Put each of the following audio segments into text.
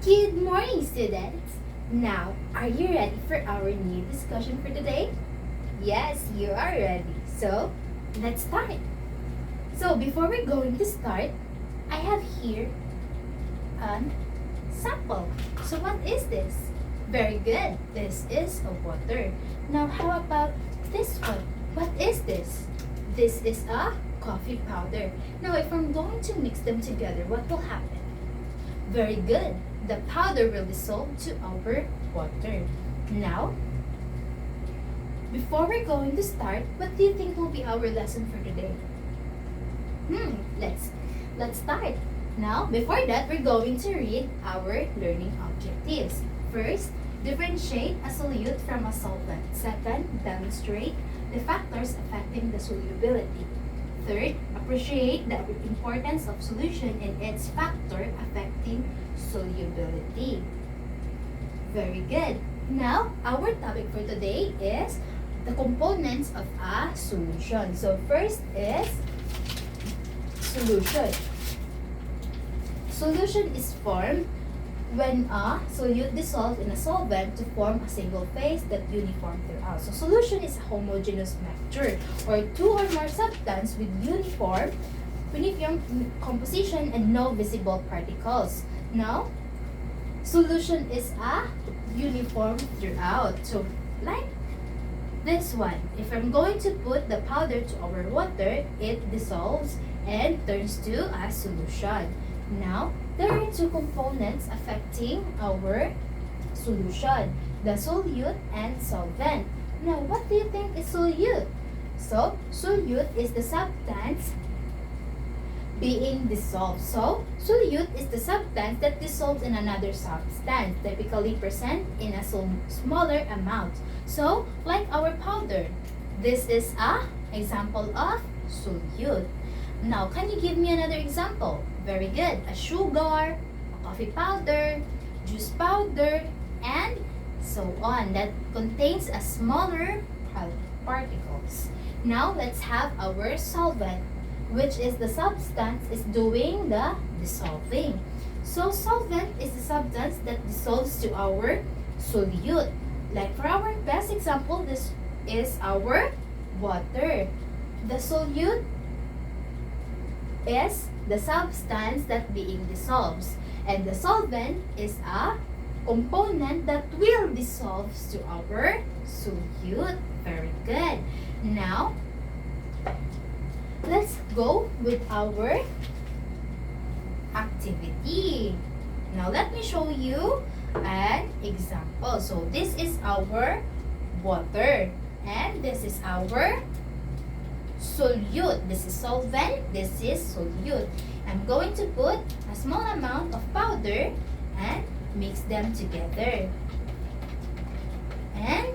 Good morning, students! Now, are you ready for our new discussion for today? Yes, you are ready. So, let's start. So, before we're going to start, I have here an sample. So, what is this? Very good. This is a water. Now, how about this one? What is this? This is a coffee powder. Now, if I'm going to mix them together, what will happen? Very good. The powder will dissolve to our water. Now, before we're going to start, what do you think will be our lesson for today? Let's start. Now, before that, we're going to read our learning objectives. First, differentiate a solute from a solvent. Second, demonstrate the factors affecting the solubility. Third, appreciate the importance of solution and its factor affecting solubility. Very good. Now, our topic for today is the components of a solution. So, first is solution. Solution is formed when a solute dissolves in a solvent to form a single phase that uniform throughout. So solution is a homogeneous mixture or two or more substances with uniform composition and no visible particles. Now, solution is a uniform throughout. So like this one, if I'm going to put the powder to our water, it dissolves and turns to a solution. Now, there are two components affecting our solution, the solute and solvent. Now, what do you think is solute? So, solute is the substance being dissolved. So, solute is the substance that dissolves in another substance, typically present in a smaller amount. So, like our powder, this is an example of solute. Now, can you give me another example? Very good. A sugar, a coffee powder, juice powder, and so on. That contains a smaller particles. Now, let's have our solvent, which is the substance is doing the dissolving. So, solvent is the substance that dissolves to our solute. Like for our best example, this is our water. The solute is the substance that being dissolves, and the solvent is a component that will dissolve to our solute. Very good. Now, let's go with our activity. Now, let me show you an example. So, this is our water, and this is our solute. This is solvent, this is solute. I'm going to put a small amount of powder and mix them together. And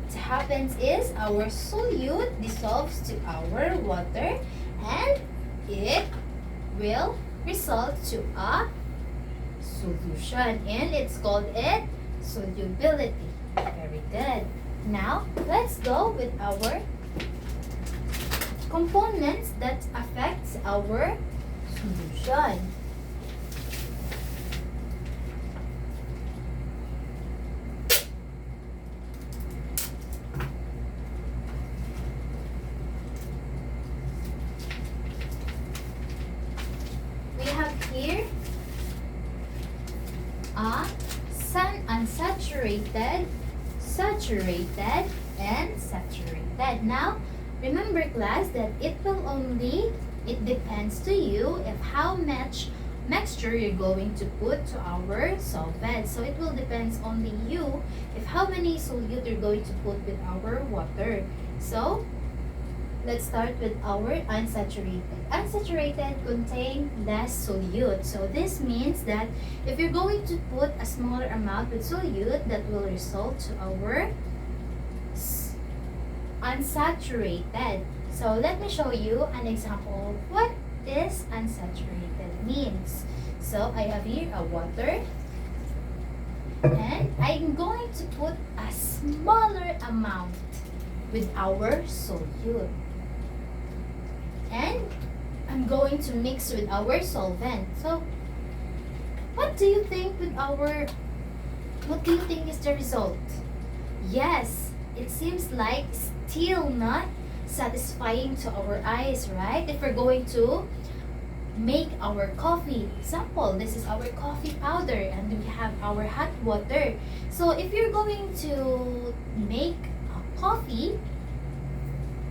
what happens is our solute dissolves to our water and it will result to a solution, and it's called it solubility. Very good. Now, let's go with our components that affects our solution. We have here a unsaturated, saturated, and saturated. Now, remember class that it depends to you if how much mixture you're going to put to our solvent. So it will depend only you if how many solute you're going to put with our water. So let's start with our unsaturated. Unsaturated contain less solute. So this means that if you're going to put a smaller amount with solute, that will result to our unsaturated. So let me show you an example of what is unsaturated means. So I have here a water and I'm going to put a smaller amount with our solute. And I'm going to mix with our solvent. So What do you think with our, what do you think is the result? Yes, it seems like still not satisfying to our eyes, right? If we're going to make our coffee, example, this is our coffee powder and we have our hot water. So if you're going to make a coffee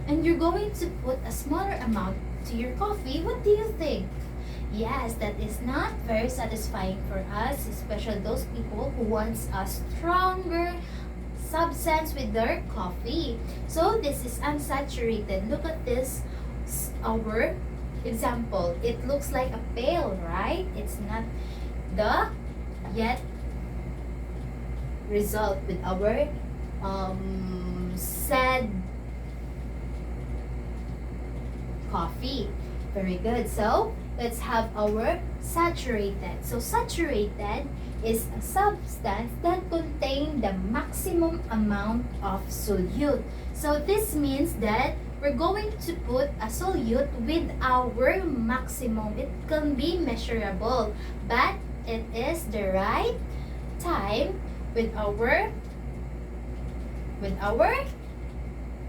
and you're going to put a smaller amount to your coffee, what do you think? Yes, that is not very satisfying for us, especially those people who wants a stronger substance with their coffee. So this is unsaturated. Look at this, our example. It looks like a pail, right? It's not the yet result with our said coffee. Very good. So let's have our saturated. So saturated is a substance that contains the maximum amount of solute. So this means that we're going to put a solute with our maximum. It can be measurable, but it is the right time with our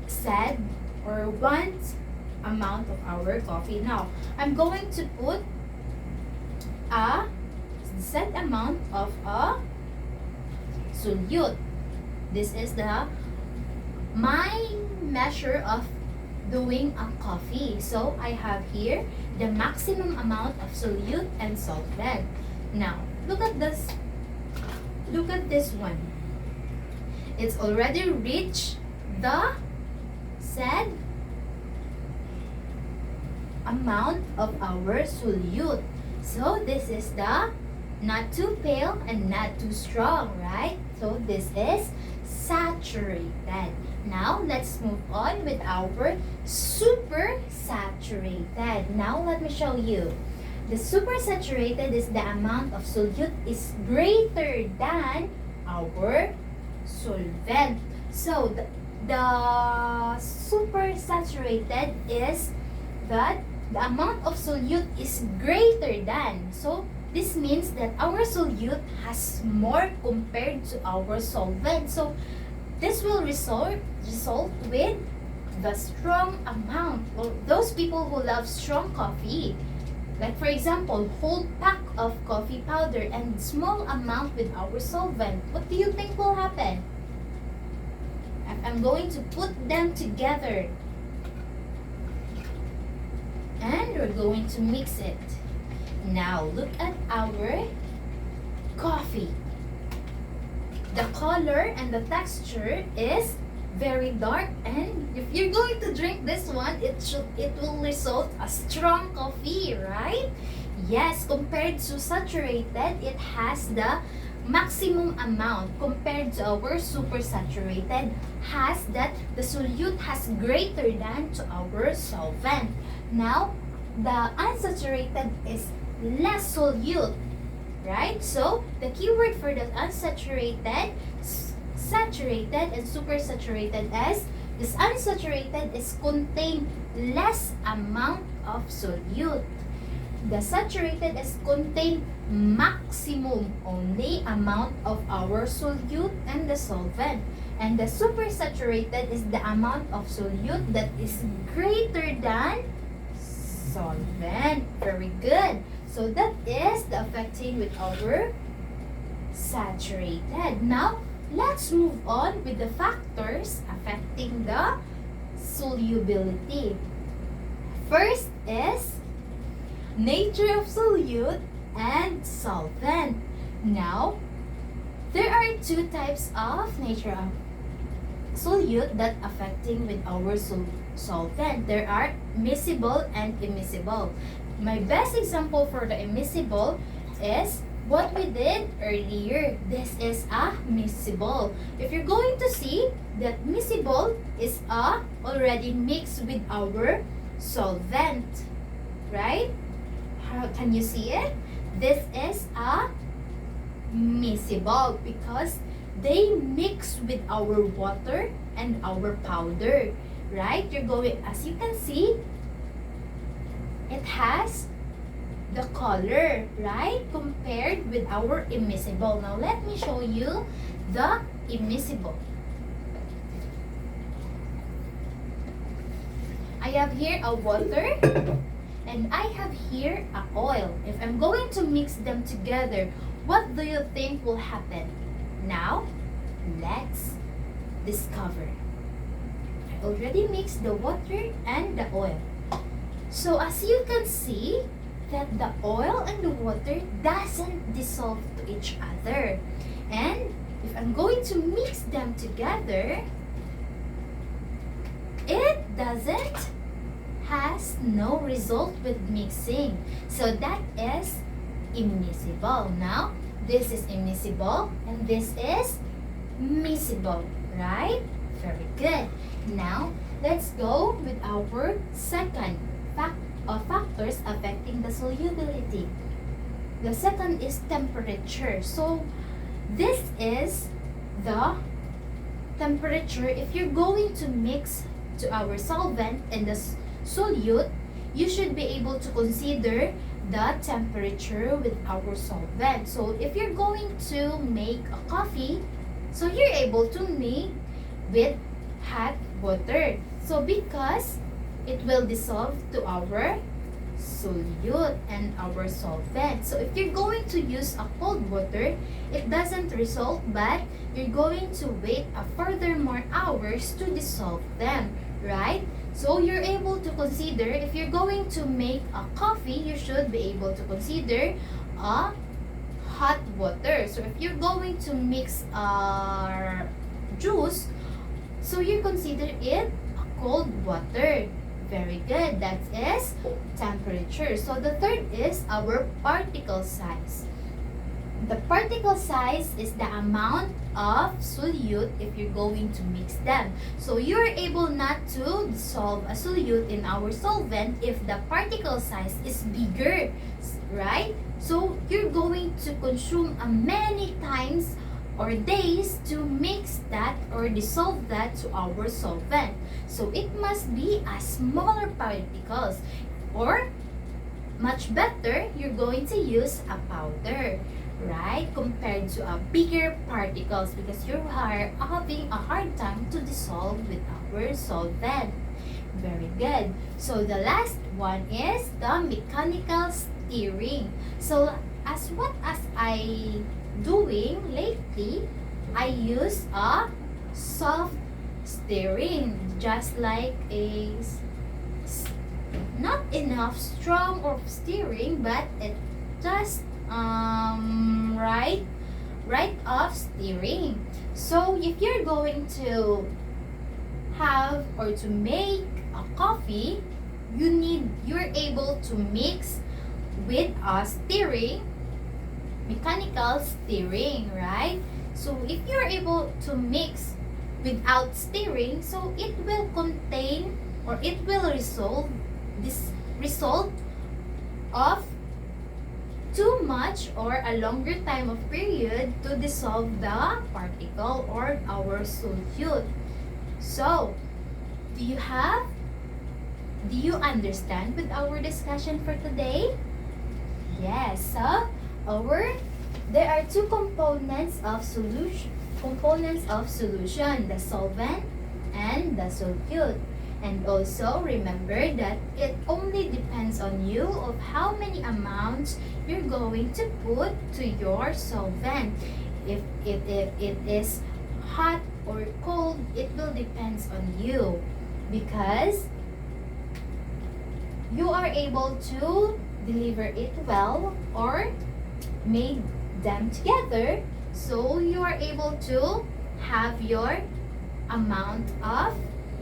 said or want amount of our coffee. Now, I'm going to put a set amount of a solute. This is the my measure of doing a coffee. So I have here the maximum amount of solute and solvent. Now, look at this. Look at this one. It's already reached the said amount of our solute. So this is the not too pale and not too strong, right? So this is saturated. Now let's move on with our super saturated. Now let me show you. The super saturated is the amount of solute is greater than our solvent. So the super saturated is that the amount of solute is greater than. So this means that our solute has more compared to our solvent. So this will result with the strong amount, or those people who love strong coffee. Like for example, whole pack of coffee powder and small amount with our solvent. What do you think will happen? I'm going to put them together. And we're going to mix it. Now look at our coffee. The color and the texture is very dark, and if you're going to drink this one, it will result a strong coffee, right? Yes, compared to saturated, it has the maximum amount. Compared to our super saturated, has that the solute has greater than to our solvent. Now the unsaturated is less solute, right? So the keyword for the unsaturated, saturated, and supersaturated is this unsaturated is contain less amount of solute. The saturated is contain maximum only amount of our solute and the solvent. And the supersaturated is the amount of solute that is greater than solvent. Very good. So that is the affecting with our saturated. Now, let's move on with the factors affecting the solubility. First is nature of solute and solvent. Now, there are two types of nature of solute that affecting with our solvent. There are miscible and immiscible. My best example for the immiscible is what we did earlier. This is a miscible. If you're going to see that miscible is already mixed with our solvent, right? How can you see it? This is a miscible because they mix with our water and our powder, right? You're going, as you can see, it has the color, right? Compared with our immiscible. Now, let me show you the immiscible. I have here a water and I have here a oil. If I'm going to mix them together, what do you think will happen? Now, let's discover. I already mixed the water and the oil. So as you can see, that the oil and the water doesn't dissolve to each other. And if I'm going to mix them together, it has no result with mixing. So that is immiscible. Now, this is immiscible and this is miscible, right? Very good. Now, let's go with our second factors affecting the solubility. The second is temperature. So, this is the temperature. If you're going to mix to our solvent and the solute, you should be able to consider the temperature with our solvent. So if you're going to make a coffee, so you're able to make with hot water. So because it will dissolve to our solute and our solvent. So if you're going to use a cold water, it doesn't dissolve, but you're going to wait a further more hours to dissolve them, right? So you're able to consider, if you're going to make a coffee, you should be able to consider a hot water. So if you're going to mix a juice, so you consider it a cold water. Very good. That is temperature. So the third is our particle size. The particle size is the amount of solute if you're going to mix them. So you're able not to dissolve a solute in our solvent if the particle size is bigger, right? So you're going to consume many times or days to mix that or dissolve that to our solvent. So it must be a smaller particles, or much better, you're going to use a powder, right? Compared to a bigger particles, because you are having a hard time to dissolve with our solvent. Very good. So the last one is the mechanical stirring. So as I doing lately, I use a soft stirring, just like a not enough strong or stirring, but it just right off stirring. So if you're going to have or to make a coffee, you're able to mix with a stirring, mechanical stirring, right? So if you're able to mix without stirring, so it will contain or it will result of too much or a longer time of period to dissolve the particle or our solute. So, do you understand with our discussion for today? Yes. So, there are two components of solution, the solvent and the solute. And also remember that it only depends on you of how many amounts you're going to put to your solvent. If it is hot or cold, it will depends on you, because you are able to deliver it well or made them together, so you are able to have your amount of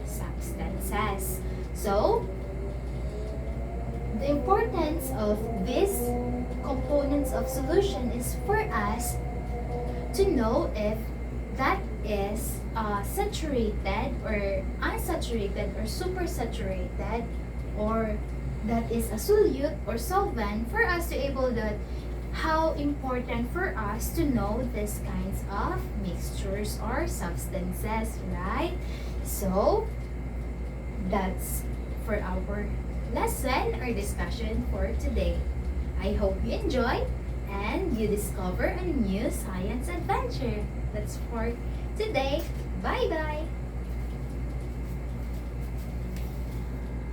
substances. So the importance of these components of solution is for us to know if that is saturated or unsaturated or supersaturated, or that is a solute or solvent, for us to able that how important for us to know these kinds of mixtures or substances, right? So that's for our lesson or discussion for today. I hope you enjoy and you discover a new science adventure. That's for today. Bye-bye!